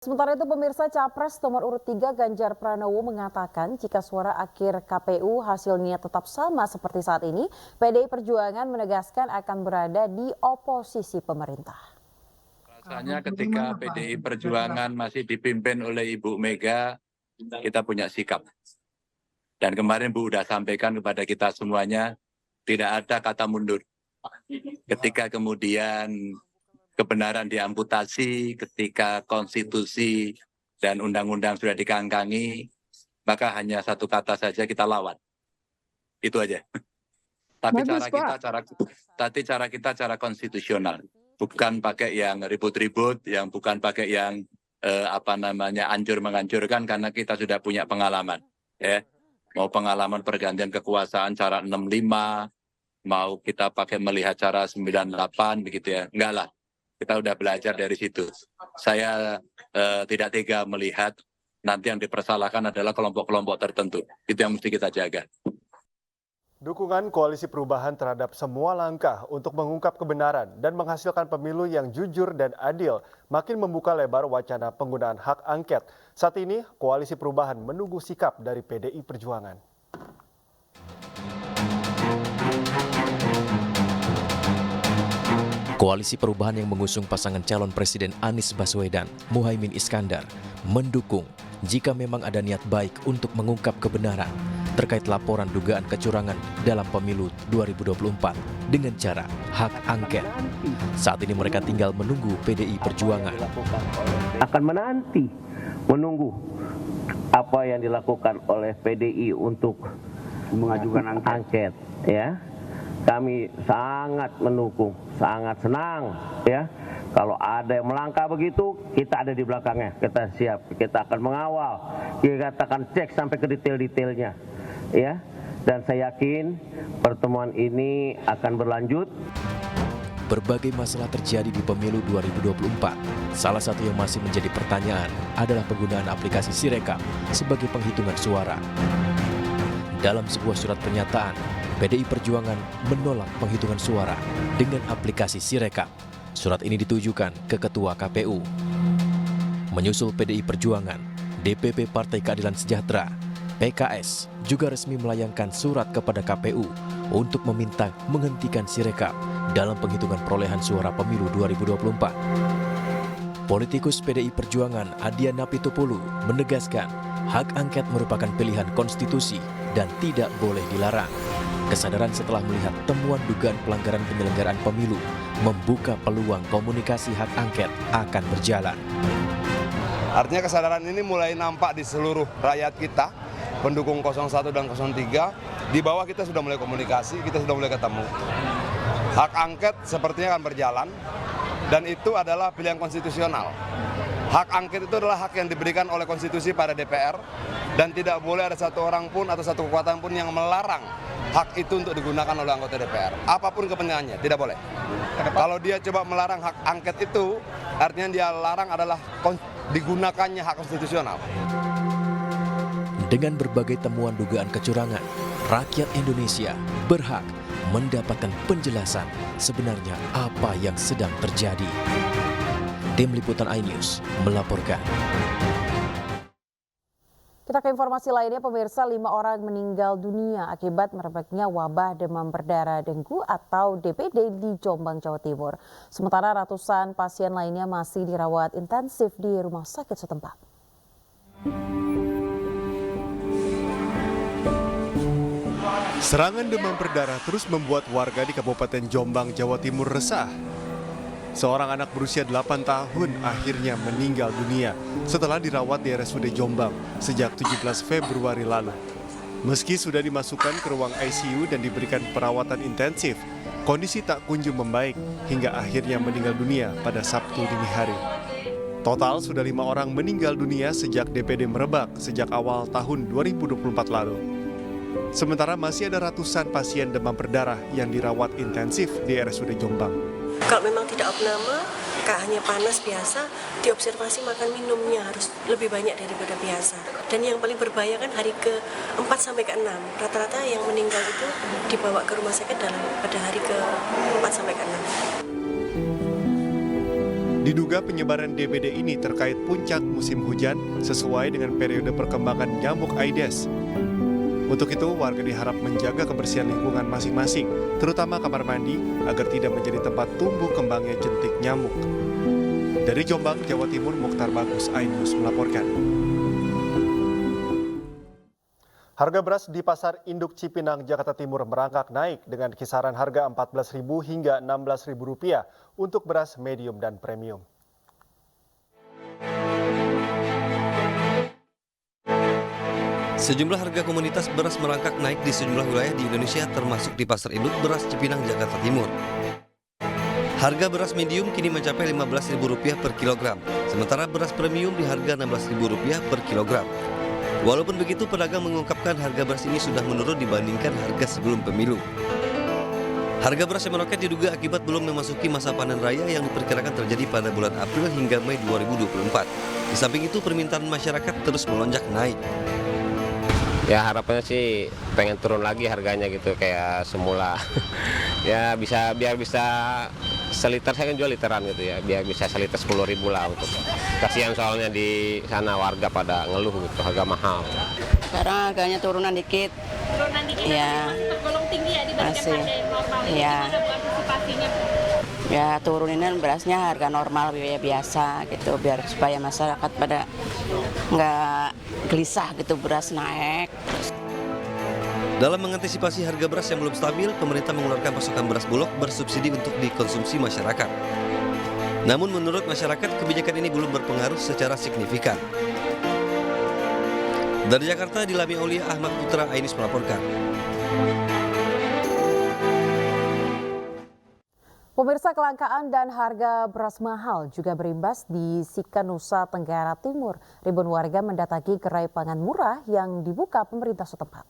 Sementara itu pemirsa, Capres nomor urut 3 Ganjar Pranowo mengatakan jika suara akhir KPU hasilnya tetap sama seperti saat ini, PDI Perjuangan menegaskan akan berada di oposisi pemerintah. Rasanya ketika PDI Perjuangan masih dipimpin oleh Ibu Mega, kita punya sikap. Dan kemarin Bu udah sampaikan kepada kita semuanya, tidak ada kata mundur. Ketika kemudian kebenaran diamputasi, ketika konstitusi dan undang-undang sudah dikangkangi, maka hanya satu kata saja, kita lawan. Itu aja. Tapi cara kita cara konstitusional, bukan pakai yang ribut-ribut, yang bukan pakai yang ancur-mengancurkan, karena kita sudah punya pengalaman. Ya. Mau pengalaman pergantian kekuasaan cara 65, mau kita pakai melihat cara 98, begitu ya. Enggak lah. Kita udah belajar dari situ. Saya tidak tega melihat nanti yang dipersalahkan adalah kelompok-kelompok tertentu. Itu yang mesti kita jaga. Dukungan Koalisi Perubahan terhadap semua langkah untuk mengungkap kebenaran dan menghasilkan pemilu yang jujur dan adil makin membuka lebar wacana penggunaan hak angket. Saat ini, Koalisi Perubahan menunggu sikap dari PDI Perjuangan. Koalisi Perubahan yang mengusung pasangan calon Presiden Anies Baswedan, Muhaimin Iskandar, mendukung jika memang ada niat baik untuk mengungkap kebenaran terkait laporan dugaan kecurangan dalam pemilu 2024 dengan cara hak angket. Saat ini mereka tinggal menunggu PDI Perjuangan. Akan menunggu apa yang dilakukan oleh PDI untuk mengajukan angket, ya. Kami sangat mendukung, sangat senang, ya. Kalau ada yang melangkah begitu, kita ada di belakangnya, kita siap, kita akan mengawal, kita akan cek sampai ke detail-detailnya, ya. Dan saya yakin pertemuan ini akan berlanjut. Berbagai masalah terjadi di pemilu 2024. Salah satu yang masih menjadi pertanyaan adalah penggunaan aplikasi Sirekap sebagai penghitungan suara. Dalam sebuah surat pernyataan, PDI Perjuangan menolak penghitungan suara dengan aplikasi Sirekap. Surat ini ditujukan ke Ketua KPU. Menyusul PDI Perjuangan, DPP Partai Keadilan Sejahtera, PKS, juga resmi melayangkan surat kepada KPU untuk meminta menghentikan Sirekap dalam penghitungan perolehan suara pemilu 2024. Politikus PDI Perjuangan Adian Apitupulu menegaskan hak angket merupakan pilihan konstitusi dan tidak boleh dilarang. Kesadaran setelah melihat temuan dugaan pelanggaran penyelenggaraan pemilu membuka peluang komunikasi hak angket akan berjalan. Artinya kesadaran ini mulai nampak di seluruh rakyat kita, pendukung 01 dan 03, di bawah kita sudah mulai komunikasi, kita sudah mulai ketemu. Hak angket sepertinya akan berjalan, dan itu adalah pilihan konstitusional. Hak angket itu adalah hak yang diberikan oleh konstitusi pada DPR, dan tidak boleh ada satu orang pun atau satu kekuatan pun yang melarang hak itu untuk digunakan oleh anggota DPR. Apapun kepentingannya, tidak boleh. Kalau dia coba melarang hak angket itu, artinya dia larang adalah digunakannya hak konstitusional. Dengan berbagai temuan dugaan kecurangan, rakyat Indonesia berhak mendapatkan penjelasan sebenarnya apa yang sedang terjadi. Tim Liputan iNews melaporkan. Kita ke informasi lainnya, pemirsa, 5 orang meninggal dunia akibat merebaknya wabah demam berdarah denggu atau DBD di Jombang, Jawa Timur. Sementara ratusan pasien lainnya masih dirawat intensif di rumah sakit setempat. Serangan demam berdarah terus membuat warga di Kabupaten Jombang, Jawa Timur resah. Seorang anak berusia 8 tahun akhirnya meninggal dunia setelah dirawat di RSUD Jombang sejak 17 Februari lalu. Meski sudah dimasukkan ke ruang ICU dan diberikan perawatan intensif, kondisi tak kunjung membaik hingga akhirnya meninggal dunia pada Sabtu dini hari. Total sudah 5 orang meninggal dunia sejak DBD merebak sejak awal tahun 2024 lalu. Sementara masih ada ratusan pasien demam berdarah yang dirawat intensif di RSUD Jombang. Kalau memang tidak opname, hanya panas biasa, diobservasi makan minumnya harus lebih banyak daripada biasa. Dan yang paling berbahaya kan hari ke-4 sampai ke-6. Rata-rata yang meninggal itu dibawa ke rumah sakit pada hari ke-4 sampai ke-6. Diduga penyebaran DBD ini terkait puncak musim hujan sesuai dengan periode perkembangan nyamuk Aedes. Untuk itu, warga diharap menjaga kebersihan lingkungan masing-masing, terutama kamar mandi, agar tidak menjadi tempat tumbuh kembangnya jentik nyamuk. Dari Jombang, Jawa Timur, Mukhtar Bagus, iNews melaporkan. Harga beras di Pasar Induk Cipinang, Jakarta Timur merangkak naik dengan kisaran harga Rp14.000 hingga Rp16.000 untuk beras medium dan premium. Sejumlah harga komoditas beras merangkak naik di sejumlah wilayah di Indonesia termasuk di Pasar Induk Beras Cipinang, Jakarta Timur. Harga beras medium kini mencapai Rp15.000 per kilogram, sementara beras premium di harga Rp16.000 per kilogram. Walaupun begitu, pedagang mengungkapkan harga beras ini sudah menurun dibandingkan harga sebelum pemilu. Harga beras yang meroket diduga akibat belum memasuki masa panen raya yang diperkirakan terjadi pada bulan April hingga Mei 2024. Di samping itu, permintaan masyarakat terus melonjak naik. Ya harapannya sih pengen turun lagi harganya gitu kayak semula. Ya biar bisa seliter, saya kan jual literan gitu ya, biar bisa seliter 10.000 lah untuk. Kasihan soalnya di sana warga pada ngeluh gitu, harga mahal. Sekarang harganya turunan dikit. Turunan dikit, ya, tergolong tinggi ya dibandingkan harga normal. Ya. Gimana Bu antisipasinya? Ya turunin berasnya harga normal biasa gitu, biar supaya masyarakat pada nggak gelisah gitu beras naik. Dalam mengantisipasi harga beras yang belum stabil, pemerintah mengeluarkan pasokan beras bulog bersubsidi untuk dikonsumsi masyarakat. Namun menurut masyarakat, kebijakan ini belum berpengaruh secara signifikan. Dari Jakarta, Dilami Aulia, Ahmad Putra, iNews melaporkan. Pemirsa, kelangkaan dan harga beras mahal juga berimbas di Sika, Nusa Tenggara Timur. Ribuan warga mendatangi gerai pangan murah yang dibuka pemerintah setempat.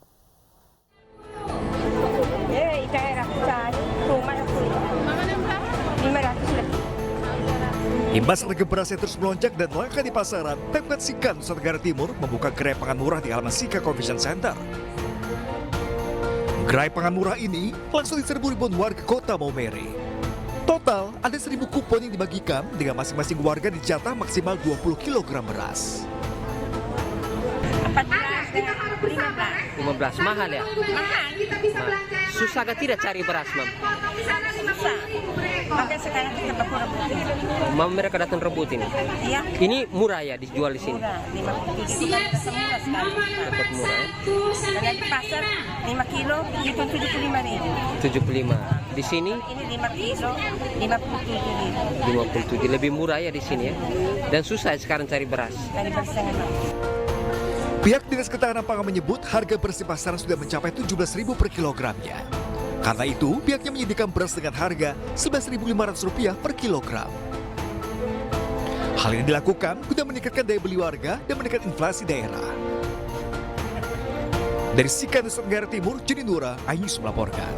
Imbas harga beras yang terus melonjak dan langka di pasaran, Pemkot Sika, Nusa Tenggara Timur membuka gerai pangan murah di halaman Sika Convention Center. Gerai pangan murah ini langsung diserbu ribuan warga kota Maumere. Total, ada 1.000 kupon yang dibagikan dengan masing-masing warga dijatah maksimal 20 kg beras. 15 mahal ya? Mahal. Susah gak tidak cari beras, Mam? Susah. Makanya sekarang kita rebut. Mam mereka datang rebut ini? Iya. Ini murah ya dijual di sini? Murah, 57. Dapat murah ya? Kalau di pasar 5 kilo itu 75.000. 75. Di sini? Ini 5 kilo 57.000. 57. Lebih murah ya di sini ya? Dan susah sekarang cari beras? Dari bersama. Pihak Dinas Ketahanan Pangan menyebut harga beras di pasaran sudah mencapai Rp17.000 per kilogramnya. Karena itu, pihaknya menyediakan beras dengan harga Rp11.500 per kilogram. Hal ini dilakukan guna meningkatkan daya beli warga dan menekan inflasi daerah. Dari Sika, Nusa Tenggara Timur, Jeni Nura, iNews melaporkan.